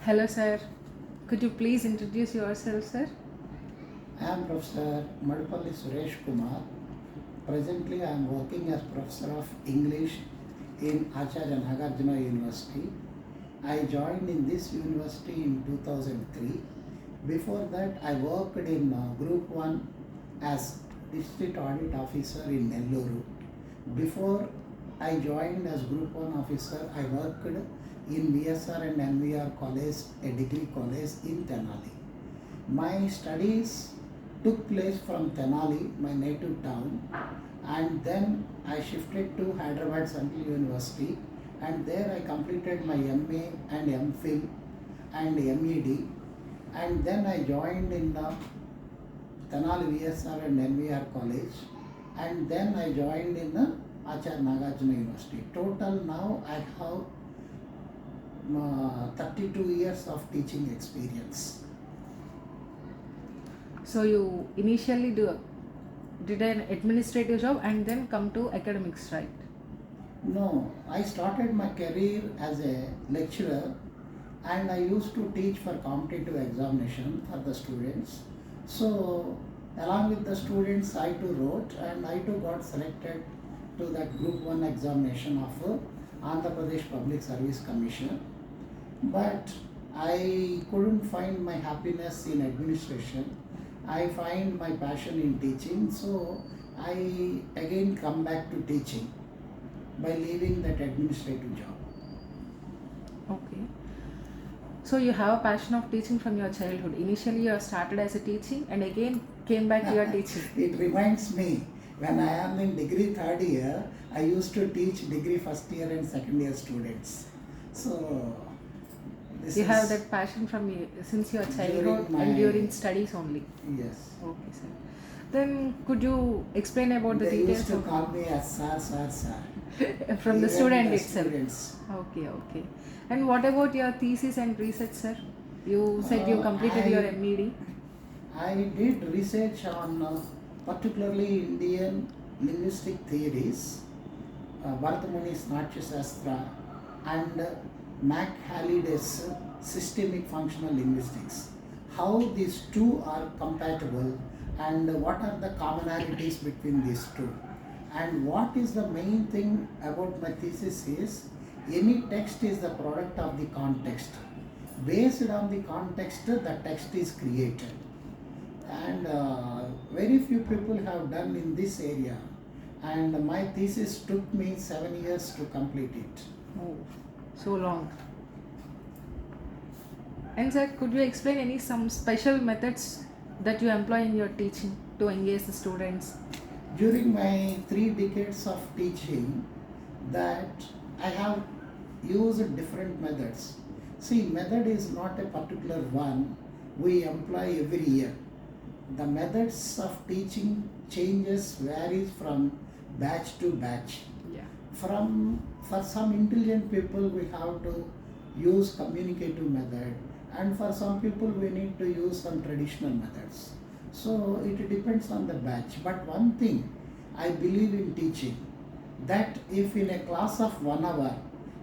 Hello, sir. Could you please introduce yourself, sir? I am Professor Madupalli Suresh Kumar. Presently, I am working as Professor of English in Nagarjuna University. I joined in this university in 2003. Before that, I worked in Group 1 as District Audit Officer in Nellore. Before I joined as Group 1 officer, I worked in VSR and NVR College, a degree college in Tenali. My studies took place from Tenali, my native town, and then I shifted to Hyderabad Central University, and there I completed my MA and MPhil and MEd, and then I joined in the Tenali VSR and NVR College, and then I joined in the Nagarjuna University. Total now I have 32 years of teaching experience. So you initially did an administrative job and then come to academics, right? No, I started my career as a lecturer and I used to teach for competitive examination for the students. So along with the students I too wrote and I too got selected to that group 1 examination of Andhra Pradesh Public Service Commission. But I couldn't find my happiness in administration. I find my passion in teaching, so I again come back to teaching by leaving that administrative job. Okay. So you have a passion of teaching from your childhood. Initially you have started as a teaching and again came back to your teaching. It reminds me when I am in degree third year, I used to teach degree first year and second year students. So You have that passion since your childhood and during studies only. Yes. Okay, sir. Then could you explain about the They details used to call me as sir. from the Even student the itself? Students. Okay. And what about your thesis and research, sir? You said you completed your MEd. I did research on particularly Indian linguistic theories, Bharatmuni's Natya Shastra and Mac Halliday's systemic functional linguistics. How these two are compatible and what are the commonalities between these two. And what is the main thing about my thesis is any text is the product of the context. Based on the context, the text is created. And very few people have done in this area. And my thesis took me 7 years to complete it. Oh, so long. And sir, could you explain some special methods that you employ in your teaching to engage the students? During my 3 decades of teaching, that I have used different methods. See, method is not a particular one we employ every year. The methods of teaching varies from batch to batch. Yeah. For some intelligent people we have to use communicative method, and for some people we need to use some traditional methods. So it depends on the batch. But one thing I believe in teaching, that if in a class of 1 hour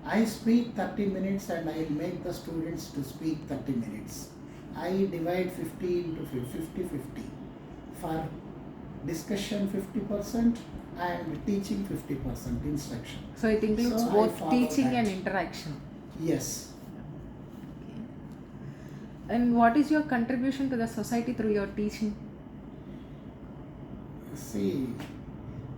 I speak 30 minutes and I will make the students to speak 30 minutes. I divide 50 into 50-50. For discussion 50% and teaching 50% instruction. So it includes So both teaching and interaction. Yes. Okay. And what is your contribution to the society through your teaching? See,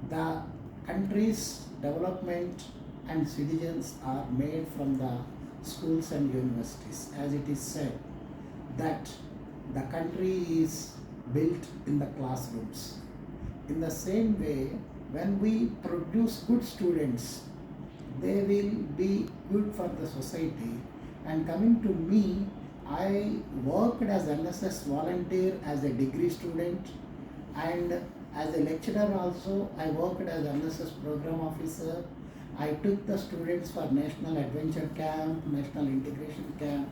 the country's development and citizens are made from the schools and universities. As it is said, that the country is built in the classrooms. In the same way, when we produce good students, they will be good for the society. And coming to me, I worked as NSS volunteer as a degree student, and as a lecturer also I worked as NSS program officer. I took the students for National Adventure Camp, National Integration Camp,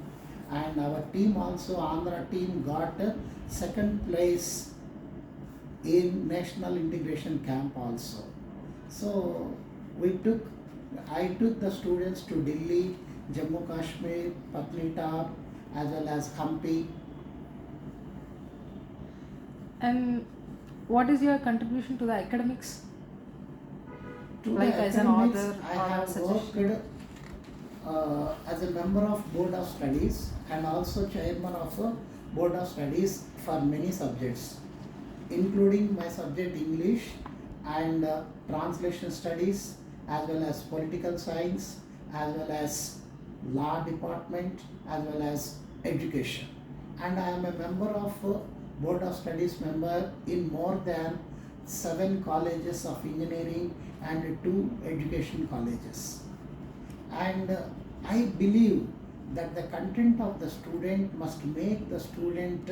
and our team also, Andhra team, got second place in National Integration Camp also. So I took the students to Delhi, Jammu Kashmir, Patnitap, as well as Hampi. And what is your contribution to the academics? To Like the as an academics, author I or a have suggestion? worked as a member of Board of Studies and also chairman of Board of Studies for many subjects, including my subject English and translation studies, as well as political science, as well as law department, as well as education. And I am a member of Board of Studies member in more than 7 colleges of engineering and 2 education colleges. And I believe that the content of the student must make the student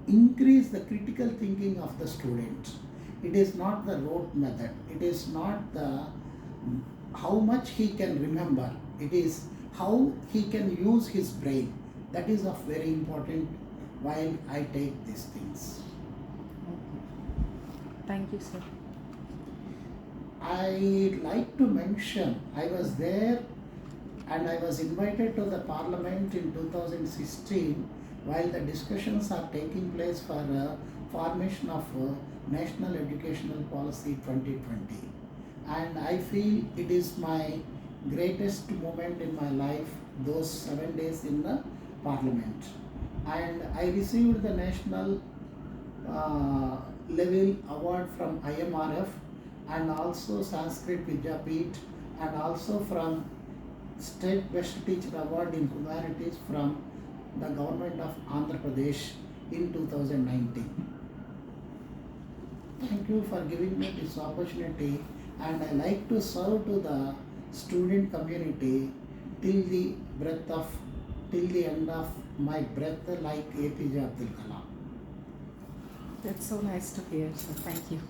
increase the critical thinking of the student. It is not the rote method, it is not the how much he can remember, it is how he can use his brain. That is of very important while I take these things. Thank you, sir. I like to mention I was there and I was invited to the parliament in 2016 while the discussions are taking place for formation of National Educational Policy 2020. And I feel it is my greatest moment in my life, those 7 days in the parliament. And I received the national level award from IMRF and also Sanskrit Vidyapeeth and also from State Best Teacher Award in Humanities from the government of Andhra Pradesh in 2019. Thank you for giving me this opportunity, and I like to serve to the student community till the end of my breath, like APJ Abdul Kalam. That's so nice to hear, sir. Thank you.